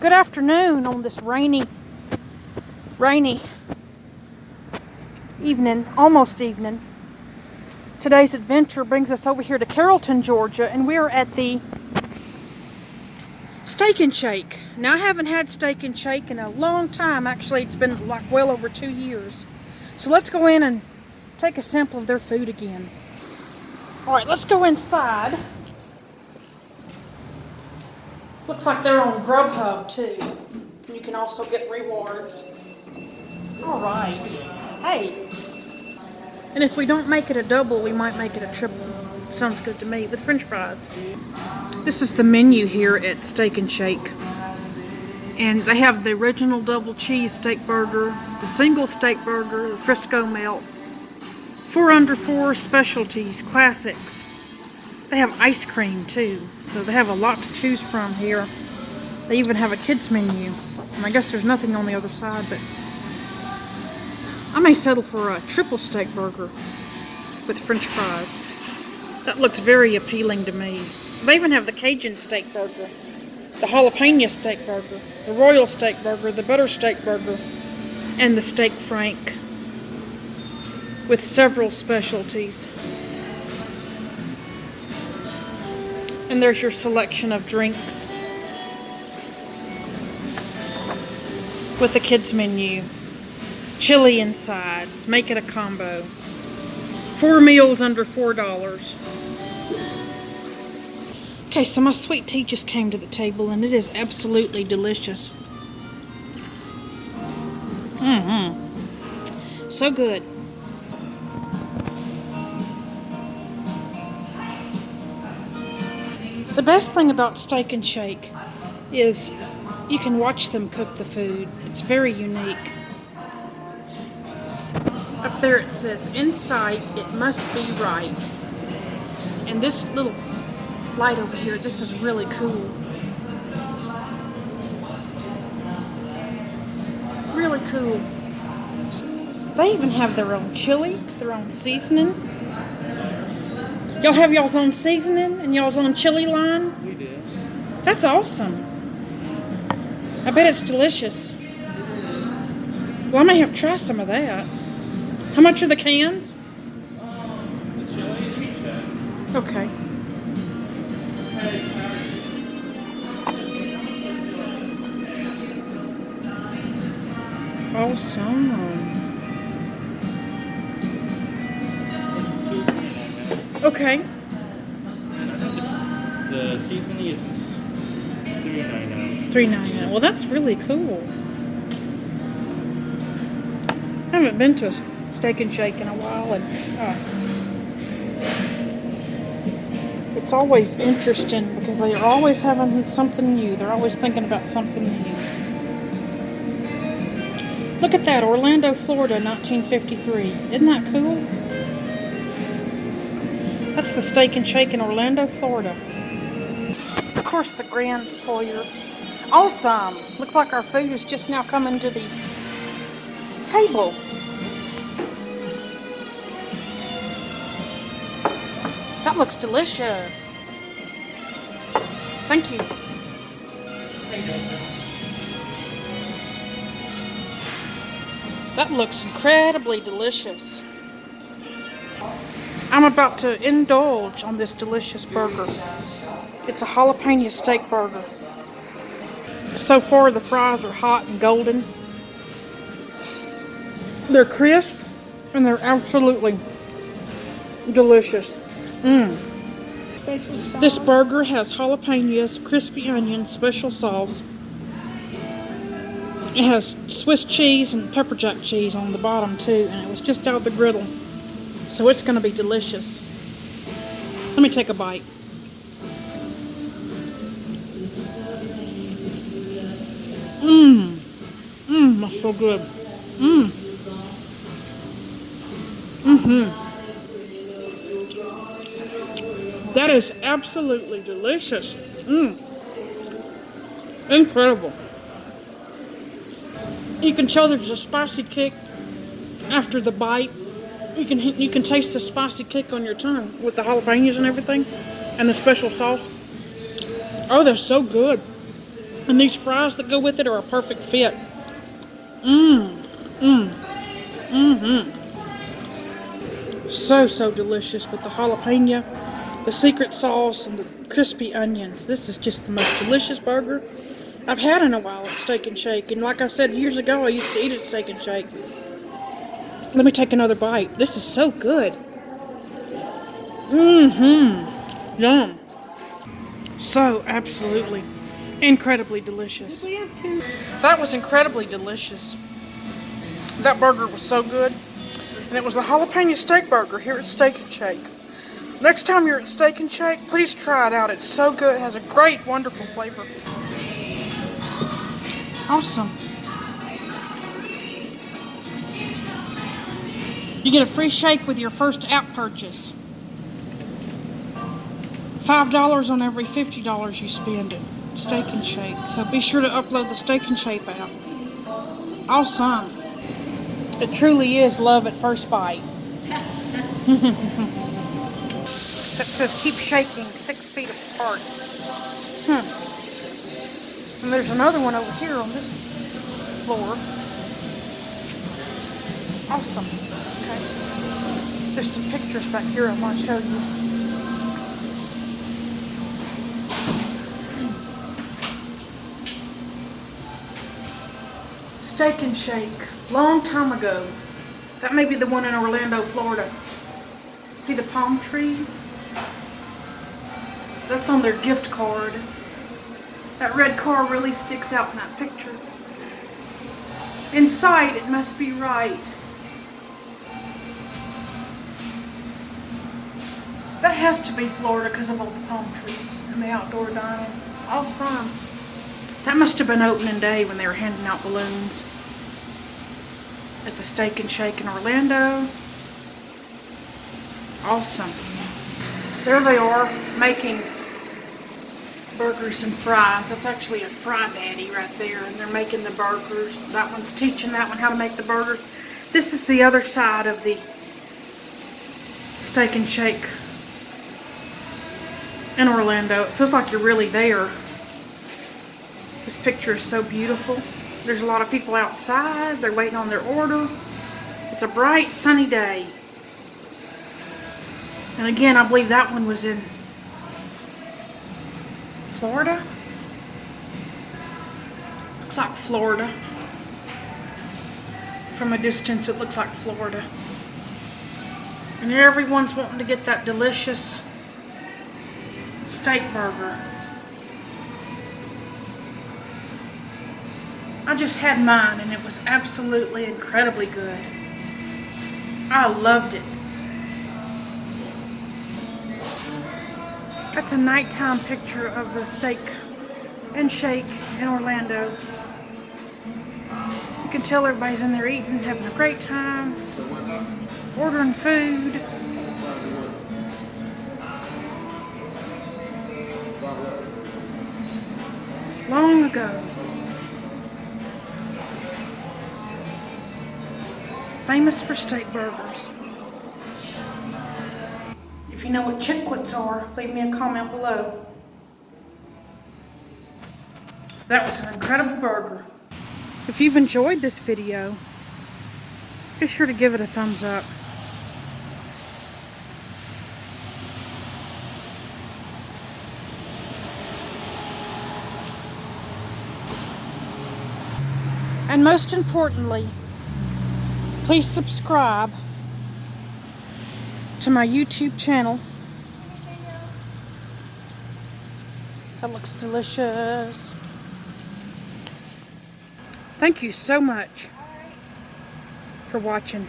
Good afternoon on this rainy evening, almost evening. Today's adventure brings us over here to Carrollton, Georgia, and we're at the Steak and Shake. Now, I haven't had Steak and Shake in a long time. Actually, it's been like well over 2 years. So let's go in and take a sample of their food again. All right, let's go inside. Looks like they're on Grubhub too. You can also get rewards. All right. Hey. And if we don't make it a double, we might make it a triple. Sounds good to me, with French fries. This is the menu here at Steak and Shake. And they have the original double cheese steak burger, the single steak burger, the Frisco melt, 4 under 4 specialties, classics. They have ice cream too, so they have a lot to choose from here. They even have a kids menu. And I guess there's nothing on the other side, but I may settle for a triple steak burger with French fries. That looks very appealing to me. They even have the Cajun steak burger, the jalapeno steak burger, the royal steak burger, the butter steak burger, and the steak frank with several specialties. And there's your selection of drinks with the kids menu. Chili and sides. Make it a combo. 4 meals under $4. Okay, so my sweet tea just came to the table and it is absolutely delicious. So good. The best thing about Steak and Shake is you can watch them cook the food. It's very unique. Up there it says, "In sight, it must be right." And this little light over here, this is really cool. Really cool. They even have their own chili, their own seasoning. Y'all have y'all's own seasoning and y'all's own chili line? We do. That's awesome. I bet it's delicious. Well, I may have to try some of that. How much are the cans? The chili, let me check. Okay. Awesome. Okay. The seasoning is $3.99. $3.99. Well, that's really cool. I haven't been to a Steak and Shake in a while, and it's always interesting because they are always having something new. They're always thinking about something new. Look at that, Orlando, Florida, 1953. Isn't that cool? That's the Steak and Shake in Orlando, Florida. Of course, the grand foyer. Awesome. Looks like our food is just now coming to the table. That looks delicious. Thank you. That looks incredibly delicious. I'm about to indulge on this delicious burger. It's a jalapeno steak burger. So far, the fries are hot and golden. They're crisp and they're absolutely delicious. This burger has jalapenos, crispy onions, special sauce. It has Swiss cheese and pepper jack cheese on the bottom too, and it was just out of the griddle. So it's going to be delicious. Let me take a bite. That's so good. That is absolutely delicious. Incredible. You can tell there's a spicy kick after the bite. You can taste the spicy kick on your tongue with the jalapenos and everything, and the special sauce. Oh, they're so good. And these fries that go with it are a perfect fit. Mmm. Mmm. Mm-hmm. So, so delicious with the jalapeno, the secret sauce, and the crispy onions. This is just the most delicious burger I've had in a while at Steak and Shake. And like I said years ago, I used to eat at Steak and Shake. Let me take another bite. This is so good. Mm-hmm. Yum. So absolutely incredibly delicious. That was incredibly delicious. That burger was so good. And it was the jalapeno steak burger here at Steak and Shake. Next time you're at Steak and Shake, please try it out. It's so good. It has a great, wonderful flavor. Awesome. You get a free shake with your first app purchase. $5 on every $50 you spend at Steak and Shake. So be sure to upload the Steak and Shake app. Awesome. It truly is love at first bite. That says keep shaking 6 feet apart. And there's another one over here on this floor. Awesome. Okay. There's some pictures back here I want to show you. Steak and Shake. Long time ago. That may be the one in Orlando, Florida. See the palm trees? That's on their gift card. That red car really sticks out in that picture. Inside, it must be right. That has to be Florida because of all the palm trees and the outdoor dining. Awesome. That must have been opening day when they were handing out balloons at the Steak and Shake in Orlando. Awesome. There they are making burgers and fries. That's actually a fry daddy right there, and they're making the burgers. That one's teaching that one how to make the burgers. This is the other side of the Steak and Shake in Orlando. It feels like you're really there. This picture is so beautiful. There's a lot of people outside. They're waiting on their order. It's a bright, sunny day. And again, I believe that one was in Florida. Looks like Florida. From a distance, it looks like Florida. And everyone's wanting to get that delicious steak burger. I just had mine and it was absolutely incredibly good. I loved it. That's a nighttime picture of the Steak and Shake in Orlando. You can tell everybody's in there eating, having a great time, ordering food. Long ago. Famous for steak burgers. If you know what chiclets are, leave me a comment below. That was an incredible burger. If you've enjoyed this video, be sure to give it a thumbs up. And most importantly, please subscribe to my YouTube channel. That looks delicious. Thank you so much for watching.